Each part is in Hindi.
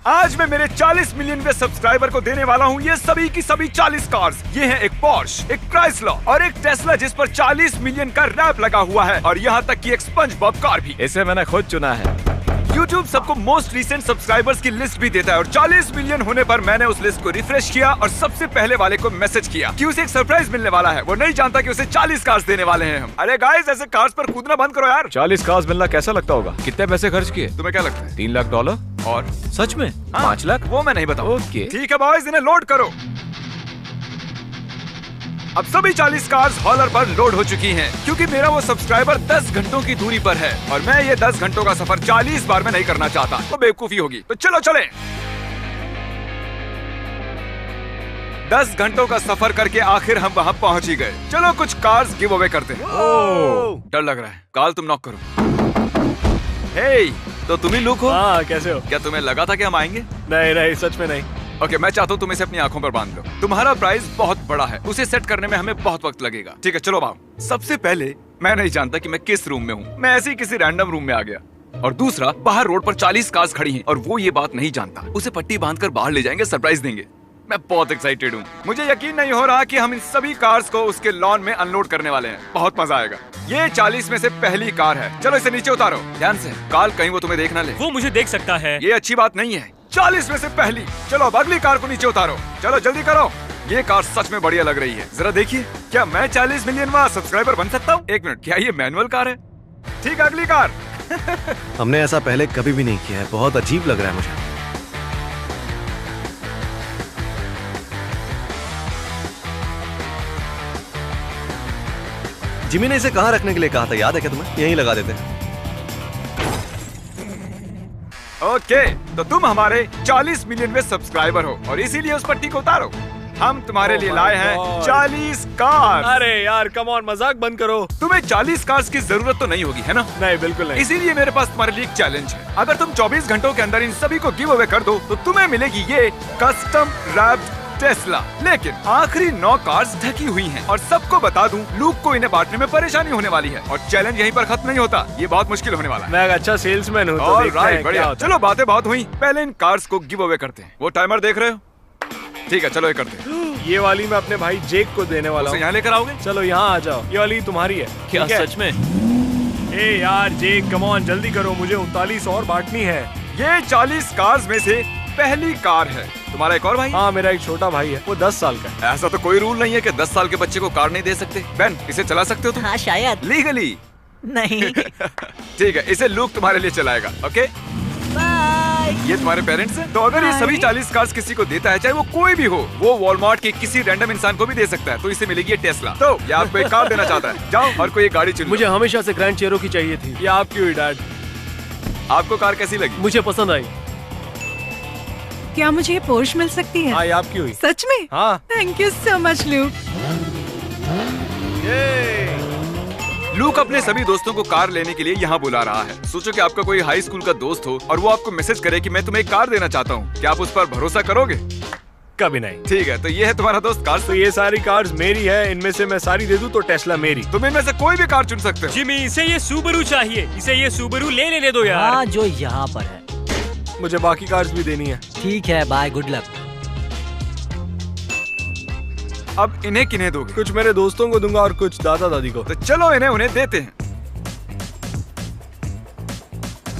आज मैं मेरे 40 मिलियन वे सब्सक्राइबर को देने वाला हूँ ये सभी की सभी 40 कार्स। ये हैं एक पोर्श, एक क्राइसलर और एक टेस्ला जिस पर 40 मिलियन का रैप लगा हुआ है और यहाँ तक कि एक स्पंज बॉब कार भी। इसे मैंने खुद चुना है। YouTube सबको मोस्ट रिसेंट सब्सक्राइबर्स की लिस्ट भी देता है और 40 मिलियन होने पर मैंने उस लिस्ट को रिफ्रेश किया और सबसे पहले वाले को मैसेज किया कि उसे एक सरप्राइज मिलने वाला है। वो नहीं जानता कि उसे 40 कार्स देने वाले हैं हम। अरे गाइस, ऐसे कार्स पर कूदना बंद करो यार। 40 कार्स मिलना कैसा लगता होगा? कितने पैसे खर्च किए? तुम्हें क्या लगता है? $3 लाख। और सच में? हाँ, 5 लाख? वो मैं नहीं बताऊँ। ओके। ठीक है बॉयज, इन्हें लोड करो। अब सभी 40 कार्स हॉलर पर लोड हो चुकी हैं, क्योंकि मेरा वो सब्सक्राइबर 10 घंटों की दूरी पर है और मैं ये 10 घंटों का सफर 40 बार में नहीं करना चाहता, तो बेवकूफी होगी। तो चलो चलें। 10 घंटों का सफर करके आखिर हम वहाँ पहुँच ही गए। चलो कुछ कार्स गिव अवे करते हैं। डर लग रहा है। काल, तुम नॉक करो। हे, तो तुम ही लुक हो? हाँ, कैसे हो? क्या तुम्हें लगा था कि हम आएंगे? नहीं, सच में नहीं। ओके, मैं चाहता हूँ तुम इसे अपनी आंखों पर बांध लो। तुम्हारा प्राइस बहुत बड़ा है, उसे सेट करने में हमें बहुत वक्त लगेगा। ठीक है, चलो भाव। सबसे पहले मैं नहीं जानता कि मैं किस रूम में हूँ। मैं ऐसे ही किसी रैंडम रूम में आ गया। और दूसरा, बाहर रोड पर 40 कार्स खड़ी हैं और वो ये बात नहीं जानता। उसे पट्टी बांधकर बाहर ले जाएंगे, सरप्राइज देंगे। मैं बहुत एक्साइटेड हूँ। मुझे यकीन नहीं हो रहा कि हम इन सभी कार्स को उसके लॉन में अनलोड करने वाले हैं। बहुत मजा आएगा। ये 40 में से पहली कार है। चलो इसे नीचे उतारो ध्यान से। काल, कहीं वो तुम्हें देख ना ले। वो मुझे देख सकता है। ये अच्छी बात नहीं है। 40 में से पहली। चलो अब अगली कार को नीचे उतारो। चलो जल्दी करो। ये कार सच में बढ़िया लग रही है। जरा देखिए, क्या मैं 40 मिलियन सब्सक्राइबर बन सकता हूँ? एक मिनट, क्या ये मैनुअल कार है? ठीक, अगली कार। हमने ऐसा पहले कभी भी नहीं किया है। बहुत अजीब लग रहा है मुझे। जिमी ने इसे कहाँ रखने के लिए कहा था, याद है क्या तुम्हें? यहीं लगा देते हैं। ओके, तो तुम हमारे 40 मिलियन में सब्सक्राइबर हो और इसीलिए उस पट्टी को उतारो। हम तुम्हारे लिए लाए हैं 40 कार्स। अरे यार, कम ऑन, मजाक बंद करो। तुम्हें 40 कार्स की जरूरत तो नहीं होगी, है ना? नहीं, बिल्कुल नहीं। इसीलिए मेरे पास तुम्हारे लिए एक चैलेंज है। अगर तुम 24 घंटों के अंदर इन सभी को गिव अवे कर दो तो तुम्हें मिलेगी ये कस्टम रैप्ड टेस्ला। लेकिन आखिरी 9 कार्स ढकी हुई हैं और सबको बता दूं, लूक को इन्हें बांटने में परेशानी होने वाली है और चैलेंज यहीं पर खत्म नहीं होता। ये बहुत मुश्किल होने वाला है। मैं एक अच्छा सेल्समैन हूँ, तो और देखते हैं राइट, बढ़िया। क्या होता है। चलो बातें बहुत हुई, पहले इन कार्स को गिव अवे करते हैं। वो टाइमर देख रहे हो? ठीक है, चलो ये करते हैं। ये वाली मैं अपने भाई जेक को देने वाला हूँ। यहाँ लेकर आओगे? चलो यहाँ आ जाओ। ये वाली तुम्हारी है। क्या ठीक है? सच में? ए यार जेक, कम ऑन, जल्दी करो, मुझे 39 और बांटनी है। ये 40 कार्स में से पहली कार है। तुम्हारा एक और भाई? हाँ, मेरा एक छोटा भाई है, वो 10 साल का है। ऐसा तो कोई रूल नहीं है कि 10 साल के बच्चे को कार नहीं दे सकते। बेन, इसे चला सकते हो तुम? हाँ शायद। लीगली? नहीं। ठीक है, इसे लूक तुम्हारे लिए चलाएगा। Okay, bye. ये तुम्हारे पेरेंट्स हैं? तो अगर ये सभी 40 कार्स किसी को देता है, चाहे वो कोई भी हो, वो वॉलमार्ट के किसी रैंडम इंसान को भी दे सकता है, तो इसे मिलेगी ये टेस्ला। तो ये आपको एक कार देना चाहता है। जाओ और कोई एक गाड़ी चुनो। मुझे हमेशा से ग्रैंड चेरो की चाहिए थी। ये आपकी हुई डैड। आपको कार कैसी लगी? मुझे पसंद आई। क्या मुझे ये पोर्श मिल सकती है? हाँ, ये आपकी हुई। सच में? हाँ। Thank you so much look. Look अपने सभी दोस्तों को कार लेने के लिए यहाँ बुला रहा है। सोचो कि आपका कोई हाई स्कूल का दोस्त हो और वो आपको मैसेज करे कि मैं तुम्हें एक कार देना चाहता हूँ। क्या आप उस पर भरोसा करोगे? कभी नहीं। ठीक है, तो ये है तुम्हारा दोस्त कार। तो ये सारी कार्स मेरी है, इनमें से मैं सारी दे दूं तो टेस्ला मेरी। तुम इनमें से कोई भी कार चुन सकते हो। जिमी, इसे ये सुबरू चाहिए। इसे ये सुबरू लेने दो यार। हाँ, जो यहाँ पर है। मुझे बाकी कार्स भी देनी है। ठीक है, बाय, गुड लक। अब इन्हें किन्हें दोगे? कुछ मेरे दोस्तों को दूंगा और कुछ दादा दादी को। तो चलो इन्हें उन्हें देते हैं।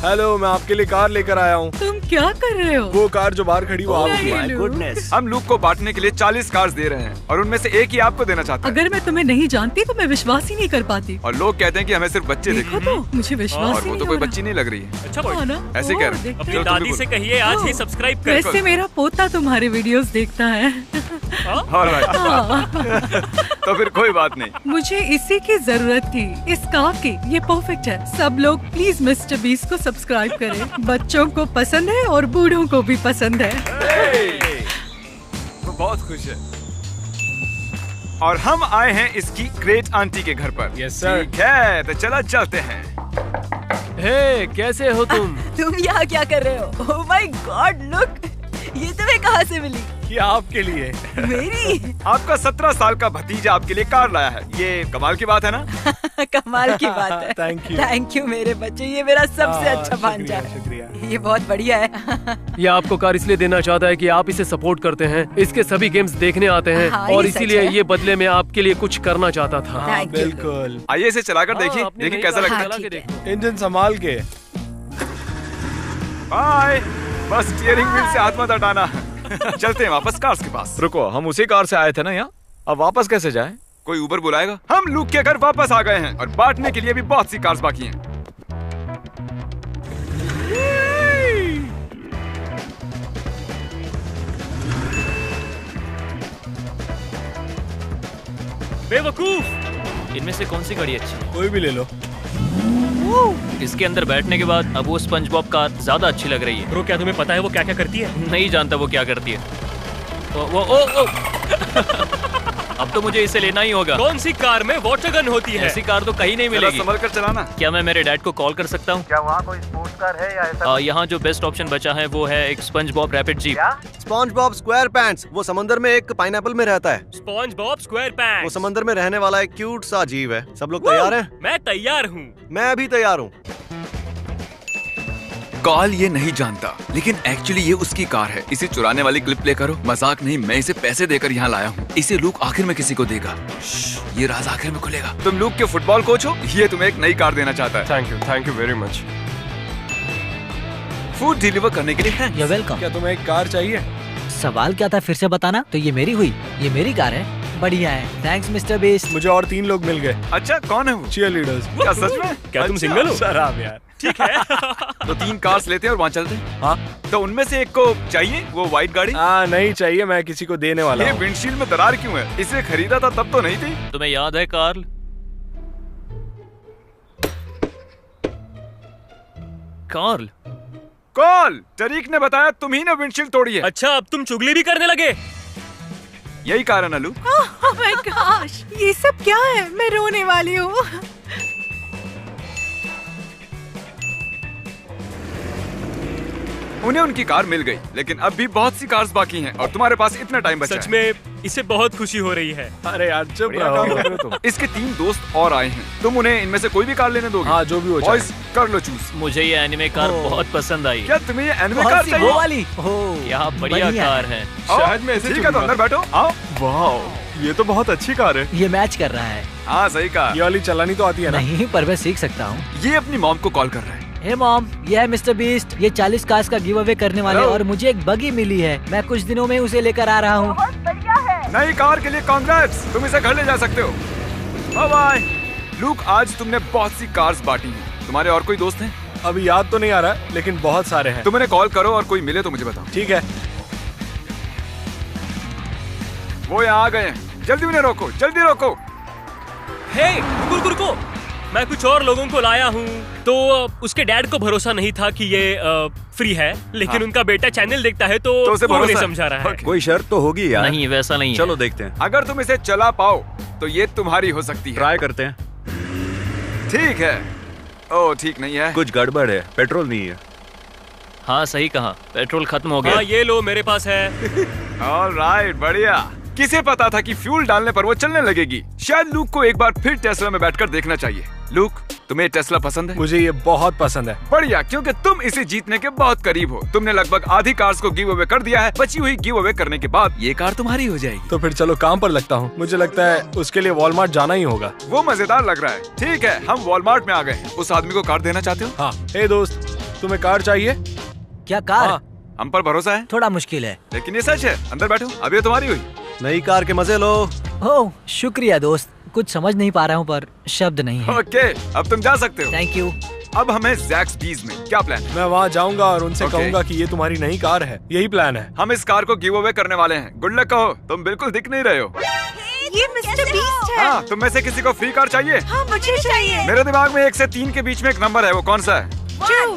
हेलो, मैं आपके लिए कार लेकर आया हूँ। तुम क्या कर रहे हो? वो कार जो बाहर खड़ी वो आपकी है। नहीं, गुडनेस। हम लूक को बांटने के लिए 40 कार्स दे रहे हैं और उनमें से एक ही आपको देना चाहता है। अगर मैं तुम्हें नहीं जानती तो मैं विश्वास ही नहीं कर पाती। और लोग कहते हैं कि हमें सिर्फ बच्चे देखो दिखते तो, मुझे विश्वास और ही वो नहीं तो कोई हो रहा। बच्ची नहीं लग रही है। अच्छा हाँ बॉय, ना? ऐसे ओ, कह रहे हैं। देखते अपनी हैं। तुम भी दादी से बोलो। कहिए आज ही ओ, सब्सक्राइब कर। वैसे मेरा पोता तुम्हारे वीडियोस देखता है। Alright। तो फिर कोई बात नहीं। मुझे इसी की जरूरत थी, इस कार की। ये परफेक्ट है। सब लोग प्लीज मिस्टर बीस को सब्सक्राइब करें। बच्चों को पसंद है और बूढ़ों को भी पसंद है। वो बहुत खुश है। और हम आए हैं इसकी ग्रेट आंटी के घर पर। Yes, sir। ठीक है, तो चलो चलते हैं। हे, कैसे हो तुम? तुम यहाँ क्या कर रहे हो? ओह माय गॉड, लुक, ये तुम्हें कहाँ से मिली? ये आपके लिए। मेरी? आपका 17 साल का भतीजा आपके लिए कार लाया है। ये कमाल की बात है ना? कमाल की बात है। थैंक यू मेरे बच्चे, ये मेरा सबसे अच्छा भांजा है। शुक्रिया। ये बहुत बढ़िया है। ये आपको कार इसलिए देना चाहता है कि आप इसे सपोर्ट करते हैं, इसके सभी गेम्स देखने आते हैं हाँ, और ये सच इसीलिए है। ये बदले में आपके लिए कुछ करना चाहता था। Thank you. बिल्कुल। आइए इसे चलाकर देखिए, हाँ, अपनी देखिए नई कैसा कार लगता है। चला के ठीक देखो। इंजन संभाल के। बाय। बस स्टीयरिंग व्हील से हाथ मत हटाना। चलते हैं वापस कार्स के पास। रुको, हम उसी कार से आए थे ना यहाँ, अब वापस कैसे जाएं? कोई उबर बुलाएगा? हम लूक के घर वापस आ गए हैं और बांटने के लिए भी बहुत सी कार्स बाकी हैं। बेवकूफ, इनमें से कौन सी गाड़ी अच्छी है? कोई भी ले लो। इसके अंदर बैठने के बाद अब वो स्पंज बॉब कार ज्यादा अच्छी लग रही है। ब्रो, क्या तुम्हें पता है वो क्या क्या करती है? नहीं जानता वो क्या करती है। ओ। अब तो मुझे इसे लेना ही होगा। कौन सी कार में वाटर गन होती है? ऐसी कार तो कहीं नहीं जरा मिलेगी। संभल कर चलाना। क्या मैं मेरे डैड को कॉल कर सकता हूँ? क्या वहाँ कोई स्पोर्ट्स कार है या ऐसा? यहाँ जो बेस्ट ऑप्शन बचा है वो है एक sponge Bob rapid jeep. Sponge Bob square pants, वो समंदर में एक पाइनएप्पल में रहता है। स्पॉन्ज बॉब स्क्वायर वो पैंट्स। समंदर में रहने वाला एक क्यूट सा जीव है। सब लोग तैयार हैं? मैं तैयार हूँ। मैं भी तैयार हूँ। कॉल ये नहीं जानता, लेकिन एक्चुअली ये उसकी कार है। इसे चुराने वाली क्लिप प्ले करो। मजाक नहीं, मैं इसे पैसे देकर यहाँ लाया हूँ। इसे लूक आखिर में किसी को देगा। ये राज आखिर में खुलेगा। तुम लूक के फुटबॉल कोच हो, ये तुम्हें एक नई कार देना चाहता है। Thank you very much. Food deliver करने के लिए थैंक्स। You're welcome। क्या तुम्हें एक कार चाहिए? सवाल क्या था फिर से बताना? तो ये मेरी हुई, ये मेरी कार है। बढ़िया है, थैंक्स मिस्टर बीस्ट। मुझे और 3 लोग मिल गए। अच्छा, कौन है वो? Cheerleaders. क्या सच में? क्या तुम अच्छा। सिंगल हो? शराब यार। ठीक है। तो 3 कार्स लेते हैं और वहाँ चलते हैं। हाँ। तो उनमें से एक को चाहिए वो व्हाइट गाड़ी। नहीं चाहिए, मैं किसी को देने वाला ये हूँ। विंडशील्ड में दरार क्यों है? इसे खरीदा था तब तो नहीं थी। तुम्हें याद है कार्ल? कार्ल, कॉल टरीक ने बताया तुम ही ने विंडशील्ड तोड़ी है। अच्छा, अब तुम चुगली भी करने लगे? यही कारण है लूक। ओह माय गॉश, ये सब क्या है? मैं रोने वाली हूँ। उन्हें उनकी कार मिल गई, लेकिन अब भी बहुत सी कार्स बाकी हैं और तुम्हारे पास इतना टाइम बचा सच है। में इसे बहुत खुशी हो रही है। अरे यार चुप बढ़िया काम कर रहे हो रहो। तुम। इसके 3 दोस्त और आए हैं। तुम उन्हें इनमें से कोई भी कार लेने दोगे? हाँ, जो भी हो जाए। बॉयज कर लो चूज। मुझे ये एनिमे कार बहुत पसंद आई। क्या तुम्हें ये एनिमे कौन कार सी, चाहिए? वो वाली? यहाँ बढ़िया कार है। आओ, शायद मैं इसे ठीक है तो चुनूंगा। अंदर बैठो। आओ। वाह, ये तो बहुत अच्छी कार है। ये मैच कर रहा है। हाँ सही कहा। ये वाली चलानी तो आती है ना? नहीं, पर मैं सीख सकता हूँ। ये अपनी मॉम को कॉल कर रहा है। हे मॉम, ये है मिस्टर बीस्ट। ये 40 कार्स का गिव अवे करने वाले हेलो। और मुझे एक बगी मिली है। मैं कुछ दिनों में उसे लेकर आ रहा हूँ। नई कार के लिए कांग्रेट्स। तुम इसे घर ले जा सकते हो। Bye bye. लूक, आज तुमने बहुत सी कार्स बांटी हैं। तुम्हारे और कोई दोस्त हैं? अभी याद तो नहीं आ रहा, लेकिन बहुत सारे हैं। तुम उन्हें कॉल करो और कोई मिले तो मुझे बताओ। ठीक है। वो यहाँ आ गए हैं। जल्दी उन्हें रोको, जल्दी रोको। हे, रुको। मैं कुछ और लोगों को लाया हूँ। तो उसके डैड को भरोसा नहीं था कि ये फ्री है, लेकिन उनका बेटा चैनल देखता है तो उसे वो नहीं भरोसा है। समझा रहा है। कोई शर्त तो होगी यार। नहीं, वैसा नहीं है। चलो देखते हैं, अगर तुम इसे चला पाओ तो ये तुम्हारी हो सकती है। ट्राई करते हैं। ठीक है। ओ ठीक नहीं है। कुछ गड़बड़ है, पेट्रोल नहीं है। हाँ, सही कहा, पेट्रोल खत्म हो गया। हाँ, ये लो, मेरे पास है। ऑलराइट, बढ़िया। किसे पता था कि फ्यूल डालने पर वो चलने लगेगी। शायद लूक को एक बार फिर टेस्ला में बैठकर देखना चाहिए। लूक, तुम्हें टेस्ला पसंद है? मुझे ये बहुत पसंद है। बढ़िया, क्योंकि तुम इसे जीतने के बहुत करीब हो। तुमने लगभग आधी कार्स को गिव अवे कर दिया है। बची हुई गिव अवे करने के बाद ये कार तुम्हारी हो जाएगी। तो फिर चलो काम पर लगता हूँ। मुझे लगता है उसके लिए वॉलमार्ट जाना ही होगा। वो मजेदार लग रहा है। ठीक है, हम वॉलमार्ट में आ गए हैं। उस आदमी को कार देना चाहते हो? हाँ। हे दोस्त, तुम्हें कार चाहिए? क्या कार? हाँ। हम पर भरोसा है, थोड़ा मुश्किल है। लेकिन ये सच है। अंदर बैठो, अब ये तुम्हारी हुई। नई कार के मजे लो। ओह, शुक्रिया दोस्त। कुछ समझ नहीं पा रहा हूँ पर शब्द नहीं है। ओके, अब तुम जा सकते हो। Thank you. अब हमें ज़ैक्सबीज में क्या प्लान है? मैं वहाँ जाऊंगा और उनसे Okay. कहूंगा कि ये तुम्हारी नई कार है। यही प्लान है। हम इस कार को गिव अवे करने वाले हैं। गुड लक कहो। तुम बिल्कुल दिख नहीं रहे हो। ये मिस्टर बीस्ट है। हाँ, तुम में से किसी को फ्री कार चाहिए? हाँ, मुझे चाहिए। मेरे दिमाग में 1 से 3 के बीच में एक नंबर है। वो कौन सा है?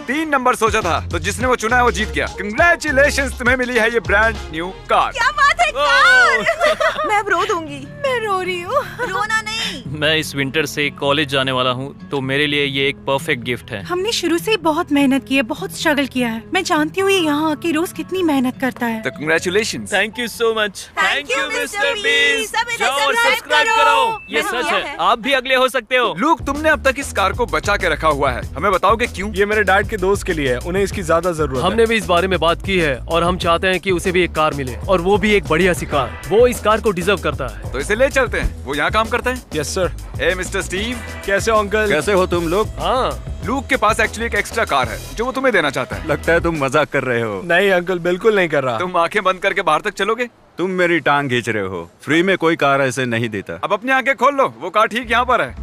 3 नंबर सोचा था, तो जिसने वो चुना है वो जीत गया। कंग्रेचुलेशंस, तुम्हें मिली है ये ब्रांड न्यू कार। क्या बात है कार। मैं अब रो दूंगी। मैं रो रही हूँ। रोना नहीं, मैं इस विंटर से कॉलेज जाने वाला हूँ, तो मेरे लिए ये एक परफेक्ट गिफ्ट है। हमने शुरू से ही बहुत मेहनत की है, बहुत स्ट्रगल किया है। मैं जानती हूँ ये यहाँ आके रोज कितनी मेहनत करता है। तो congratulations। Thank you so much. Thank you, Mr. Beast। सब इन्हें जाओ और subscribe सब्सक्राइब करो। करो। ये मैंने सच किया है, आप भी अगले हो सकते हो। लूक, तुमने अब तक इस कार को बचा के रखा हुआ है, हमें बताओगे क्यों? ये मेरे डैड के दोस्त के लिए है, उन्हें इसकी ज्यादा जरूरत है। हमने भी इस बारे में बात की है और हम चाहते हैं कि उसे भी एक कार मिले, और वो भी एक बढ़िया सी कार। वो इस कार को डिजर्व करता है। तो इसे ले चलते हैं, वो यहाँ काम करता है। Yes sir. ए मिस्टर स्टीव, कैसे हो अंकल? कैसे हो तुम लोग? हाँ, लूक के पास एक्चुअली एक एक्स्ट्रा कार है जो वो तुम्हें देना चाहता है। लगता है तुम मजाक कर रहे हो। नहीं अंकल, बिल्कुल नहीं कर रहा। तुम आंखें बंद करके बाहर तक चलोगे? तुम मेरी टांग खींच रहे हो। फ्री में कोई कार ऐसे नहीं देता। अब अपनी आंखें खोल लो, वो कार ठीक यहाँ पर है।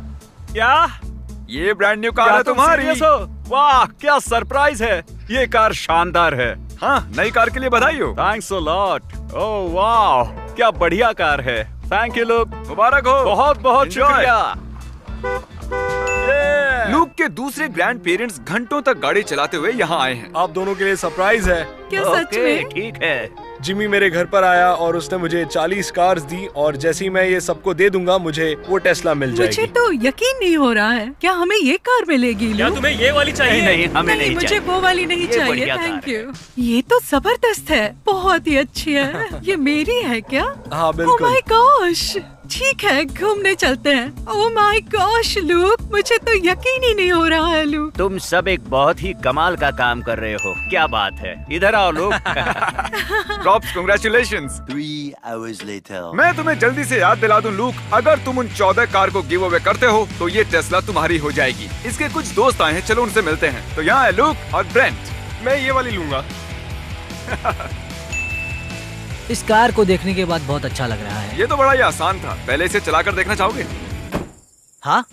क्या? ये ब्रांड न्यू कार क्या है तुम तुम्हारी। serious हो? वाह, क्या सरप्राइज है। ये कार शानदार है। हाँ, नई कार के लिए बधाई हो। Thanks a lot. ओह वाह, क्या बढ़िया कार है। थैंक यू लोग, मुबारक हो। बहुत बहुत Enjoy। शुक्रिया। लूक के दूसरे ग्रैंड पेरेंट्स घंटों तक गाड़ी चलाते हुए यहाँ आए हैं। आप दोनों के लिए सरप्राइज है। क्या सच में? ठीक है। जिमी मेरे घर पर आया और उसने मुझे 40 कार्स दी, और जैसे ही मैं ये सबको दे दूंगा मुझे वो टेस्ला मिल मुझे जाएगी। तो यकीन नहीं हो रहा है। क्या हमें ये कार मिलेगी? क्या लूक? तुम्हें ये वाली चाहिए? नहीं, हमें नहीं, नहीं मुझे चाहिए। वो वाली नहीं ये चाहिए। बढ़िया कार थैंक यू। ये तो जबरदस्त है, बहुत ही अच्छी है। ये मेरी है क्या? हाँ ओह बिल्कुल। माय गॉश, ठीक है, घूमने चलते हैं। ओह माय गॉश लूक, मुझे तो यकीन ही नहीं हो रहा है लूक। तुम सब एक बहुत ही कमाल का काम कर रहे हो। क्या बात है, इधर आओ लोग। Props, congratulations. 3 hours later. मैं तुम्हें जल्दी से याद दिला दूं लूक, अगर तुम उन 14 कार को गिव अवे करते हो तो ये टेस्ला तुम्हारी हो जाएगी। इसके कुछ दोस्त आए हैं, चलो उनसे मिलते हैं। तो यहाँ है लूक और ब्रेंट। मैं ये वाली लूंगा। इस कार को देखने के बाद बहुत अच्छा लग रहा है। ये तो बड़ा ही आसान था, पहले इसे चलाकर देखना चाहोगे? हाँ,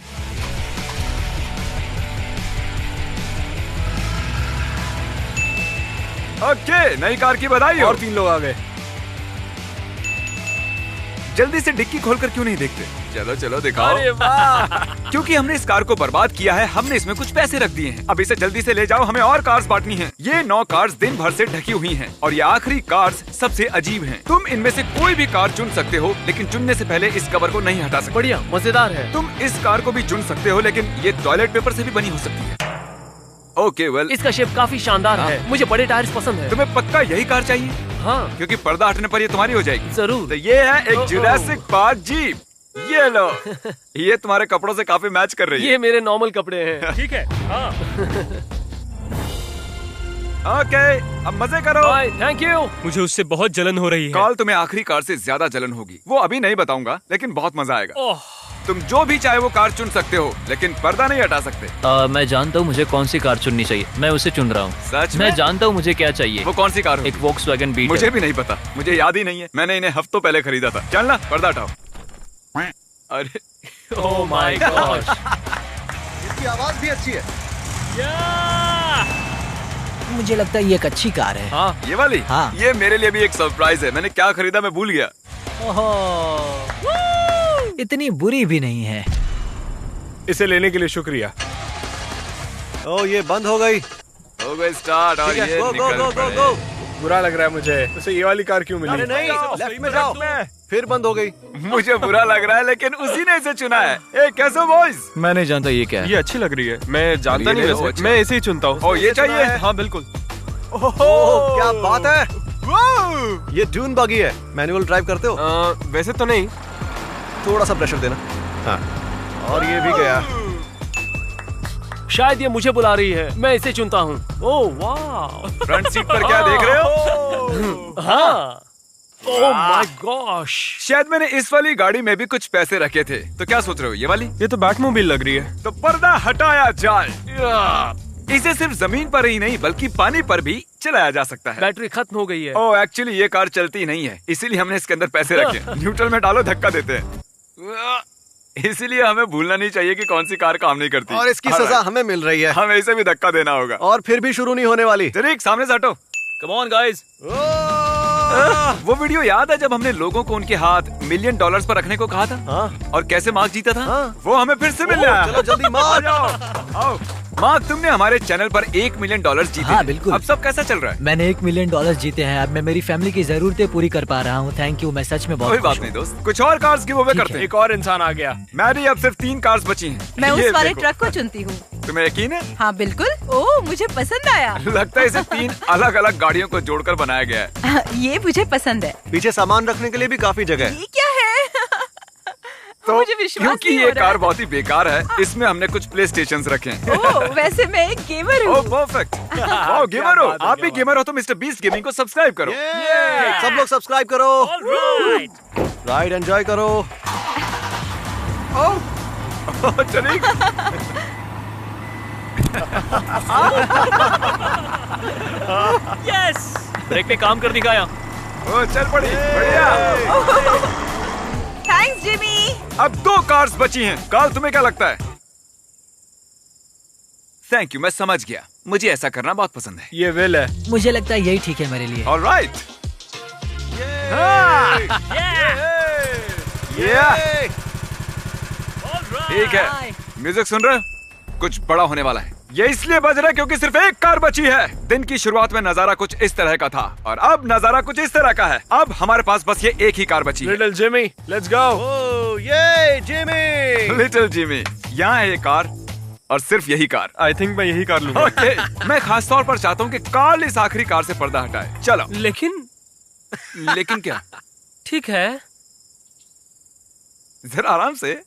ओके, नई कार की बधाई हो। और 3 लोग आ गए। जल्दी से डिक्की खोलकर क्यों नहीं देखते? चलो चलो दिखाओ। अरे वाह! क्योंकि हमने इस कार को बर्बाद किया है, हमने इसमें कुछ पैसे रख दिए हैं। अब इसे जल्दी से ले जाओ, हमें और कार्स बांटनी हैं। ये 9 कार्स दिन भर से ढकी हुई हैं और ये आखिरी कार्स सबसे अजीब हैं। तुम इनमें से कोई भी कार चुन सकते हो, लेकिन चुनने से पहले इस कवर को नहीं हटा सकते। बढ़िया, मजेदार है। तुम इस कार को भी चुन सकते हो, लेकिन ये टॉयलेट पेपर से भी बनी हो सकती है। ओके वेल, इसका शेप काफी शानदार है। मुझे बड़े टायर्स पसंद है। तुम्हें पक्का यही कार चाहिए? हाँ, क्योंकि पर्दा हटने पर ये तुम्हारी हो जाएगी। जरूर। तो ये है एक जुरासिक पार्क जीप। ये लो। ये तुम्हारे कपड़ों से काफी मैच कर रही है। ये मेरे नॉर्मल कपड़े हैं। ठीक है। हाँ। ओके, अब मजे करो। Bye, thank you. मुझे उससे बहुत जलन हो रही है। कॉल, तुम्हें आखिरी कार से ज्यादा जलन होगी। वो अभी नहीं बताऊंगा, लेकिन बहुत मजा आएगा। ओह, तुम जो भी चाहे वो कार चुन सकते हो, लेकिन पर्दा नहीं हटा सकते। मैं जानता हूँ मुझे कौन सी कार चुननी चाहिए, मैं उसे चुन रहा हूँ। सच मैं में? जानता हूँ मुझे क्या चाहिए। वो कौन सी कार होगी? एक वोक्सवैगन बीटर। मुझे भी नहीं पता, मुझे याद ही नहीं है। मैंने इन्हें हफ्तों पहले खरीदा था। चलना, पर्दा हटाओ। अरे ओह माय गॉड! इसकी आवाज भी अच्छी है। मुझे लगता है ये एक अच्छी कार है। हाँ, ये वाली? हाँ। ये मेरे लिए भी एक सरप्राइज है। मैंने क्या खरीदा मैं भूल गया। ओहो, इतनी बुरी भी नहीं है। इसे लेने के लिए शुक्रिया। ओ, ये बंद हो गई। हो गई स्टार्ट और ये गो गो निकल गो गो पड़े। गो। बुरा लग रहा है मुझे। उसे ये वाली कार क्यों मिली? अरे नहीं, लेफ्ट में जाओ। फिर बंद हो गई। मुझे बुरा लग रहा है, लेकिन उसी ने इसे चुना है। ए, कैसे बॉयज? मैं नहीं जानता ये क्या है। ये अच्छी लग रही है। मैं जानता ये नहीं ले लो, वैसे। अच्छा। मैं इसे ही चुनता हूँ। ओ, ये चाहिए? हाँ बिल्कुल। ओह, क्या बात है। ये ड्यून बगी है। मैनुअल ड्राइव करते हो? वैसे तो नहीं। थोड़ा सा प्रेशर देना। हाँ, और ये भी गया। शायद ये मुझे बुला रही है। मैं इसे चुनता हूँ। ओह वाह! फ्रंट सीट पर क्या देख रहे हो? हाँ। Oh my gosh! शायद मैंने इस वाली गाड़ी में भी कुछ पैसे रखे थे। तो क्या सोच रहे हो, ये वाली? ये तो बैटमोबाइल लग रही है। तो पर्दा हटाया जाए। इसे सिर्फ जमीन पर ही नहीं बल्कि पानी पर भी चलाया जा सकता है। बैटरी खत्म हो गई है। ओह, एक्चुअली ये कार चलती नहीं है, इसीलिए हमने इसके अंदर पैसे रखे। न्यूट्रल में डालो, धक्का देते हैं। इसीलिए हमें भूलना नहीं चाहिए कि कौन सी कार काम नहीं करती। और इसकी सजा हमें मिल रही है। हमें इसे भी धक्का देना होगा। और फिर भी शुरू नहीं होने वाली। जरीक, सामने से हटो। Come on guys! वो वीडियो याद है जब हमने लोगों को उनके हाथ $1 मिलियन पर रखने को कहा था? हाँ। और कैसे मार्क जीता था? हाँ। वो हमें फिर से मिलने आया। चलो जल्दी मार। आ जाओ, आओ। मार्क, तुमने हमारे चैनल पर $1 मिलियन जीते हाँ, हैं। बिल्कुल। अब सब कैसा चल रहा है? मैंने $1 मिलियन जीते हैं। अब मैं मेरी फैमिली की जरूरतें पूरी कर पा रहा हूँ। थैंक यू, मैं सच में बहुत कोई खुश बात हूँ। नहीं दोस्त, कुछ और कार्स गिव अवे करते हैं। एक और इंसान आ गया। मैरी, अब सिर्फ 3 कार्स बची हैं। मैं ये उस वाले देखो। ट्रक को चुनती हूँ। तुम्हें यकीन है? हाँ बिल्कुल। ओह, मुझे पसंद आया। लगता है इसे 3 अलग अलग गाड़ियों को जोड़कर बनाया गया है। ये मुझे पसंद है। पीछे सामान रखने के लिए भी काफी जगह है। ये क्या है? तो मुझे विश्वास क्योंकि नहीं ये हो रहा कार है। बहुत ही बेकार है, इसमें हमने कुछ प्ले स्टेशन रखे हैं। ओह, वैसे मैं एक गेमर ओह हूँ। परफेक्ट। वाह, गेमर हो आप भी? गेमर हो तो मिस्टर बीस्ट गेमिंग को सब्सक्राइब करो। सब लोग सब्सक्राइब करो। Alright. राइड एंजॉय करो। चलिए। Yes. ब्रेक पे काम कर दिखाया। ओ, चल पड़ी, बढ़िया। Thanks Jimmy. अब 2 कार्स बची हैं। कार्ल, तुम्हें क्या लगता है? थैंक यू, मैं समझ गया। मुझे ऐसा करना बहुत पसंद है। ये विल है। मुझे लगता है यही ठीक है मेरे लिए। ऑलराइट। ठीक है, म्यूजिक सुन रहे हो? कुछ बड़ा होने वाला है। ये इसलिए बज रहा है क्योंकि सिर्फ 1 कार बची है। दिन की शुरुआत में नजारा कुछ इस तरह का था और अब नजारा कुछ इस तरह का है। अब हमारे पास बस ये 1 ही कार बची है। Little Jimmy, let's go. ये जिमी। लिटिल जिमी, यहाँ है ये कार और सिर्फ यही कार। आई थिंक मैं यही कार लूंगा। ओके, मैं खास तौर पर चाहता हूँ कि कार्ल इस आखिरी कार से पर्दा हटाए। चलो। लेकिन क्या? ठीक है। जरा आराम से।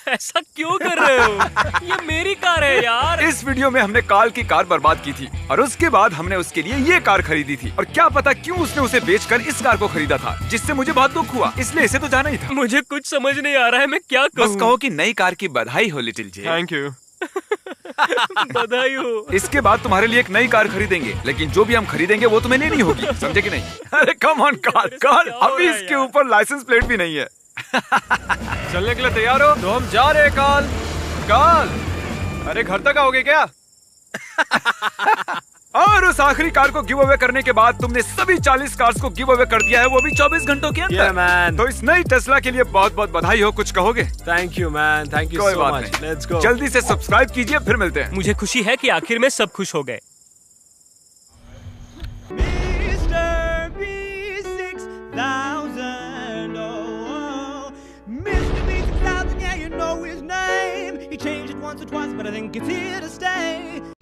ऐसा क्यों कर रहे हो? ये मेरी कार है यार। इस वीडियो में हमने कार्ल की कार बर्बाद की थी और उसके बाद हमने उसके लिए ये कार खरीदी थी और क्या पता क्यों उसने उसे बेचकर इस कार को खरीदा था, जिससे मुझे बहुत दुख हुआ। इसलिए इसे तो जाना ही था। मुझे कुछ समझ नहीं आ रहा है, मैं क्या कहूँ? बस कहो कि नई कार की बधाई हो लिटिल जे। Thank you. बधाई हो। इसके बाद तुम्हारे लिए एक नई कार खरीदेंगे, लेकिन जो भी हम खरीदेंगे वो तुम्हें लेनी होगी, समझे कि नहीं? अरे कम ऑन कार्ल, अभी इसके ऊपर लाइसेंस प्लेट भी नहीं है। चलने के लिए तैयार हो? तो हम जा रहे हैं। कार्ल, अरे घर तक आओगे क्या? और उस आखिरी कार को गिव अवे करने के बाद तुमने सभी 40 कार्स को गिव अवे कर दिया है, वो भी 24 घंटों के अंदर। मैन। तो इस नई टेस्ला के लिए बहुत बहुत बधाई हो। कुछ कहोगे? Thank you man, thank you कोई सो बात मच। नहीं। Let's go. जल्दी से सब्सक्राइब कीजिए, फिर मिलते हैं। मुझे खुशी है कि आखिर में सब खुश हो गए। Mr. Beast, yeah, you know his name. He changed it once or twice, but I think it's here to stay.